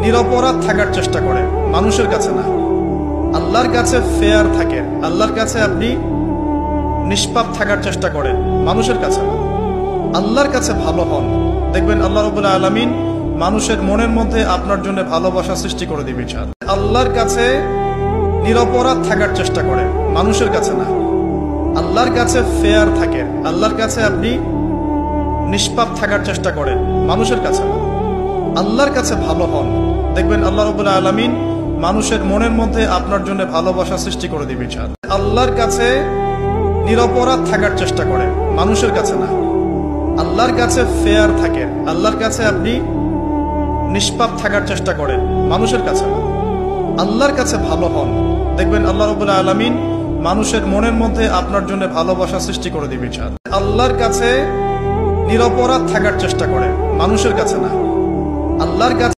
নিরপরাধ থাকার চেষ্টা করে, মানুষের কাছে না। আল্লাহর কাছে ফেয়ার থাকে, আল্লাহর কাছে আপনি নিষ্পাপ থাকার চেষ্টা করেন, মানুষের কাছে না। আল্লাহর কাছে ভালো হন, দেখবেন আল্লাহ রাব্বুল আলামিন মানুষের মনের মধ্যে আপনার জন্য ভালোবাসা সৃষ্টি করে দিবে ইনশাআল্লাহ। আল্লাহর কাছে নিরপরাধ থাকার চেষ্টা করে, মানুষের কাছে না। আল্লাহর কাছে ফেয়ার থাকে, আল্লাহর কাছে আপনি নিষ্পাপ থাকার চেষ্টা করেন, মানুষের কাছে না। আল্লাহর কাছে ভালো হন, দেখবেন আল্লাহ রাব্বুল আলামিন মানুষের মনের মধ্যে আপনার জন্য ভালোবাসা সৃষ্টি করে দিবে ইনশাআল্লাহ। আল্লাহর কাছে নিরপরাধ থাকার চেষ্টা করে, মানুষের কাছে না। আল্লাহর কাছে ফেয়ার থাকে, আল্লাহর কাছে আপনি নিষ্পাপ থাকার চেষ্টা করেন, মানুষের কাছে না। আল্লাহর কাছে ভালো হন, দেখবেন আল্লাহ রাব্বুল আলামিন মানুষের মনের মধ্যে আপনার জন্য ভালোবাসা সৃষ্টি করে দিবে ইনশাআল্লাহ। আল্লাহর কাছে নিরপরাধ থাকার চেষ্টা করে, মানুষের কাছে না। আল্লাহর কাছে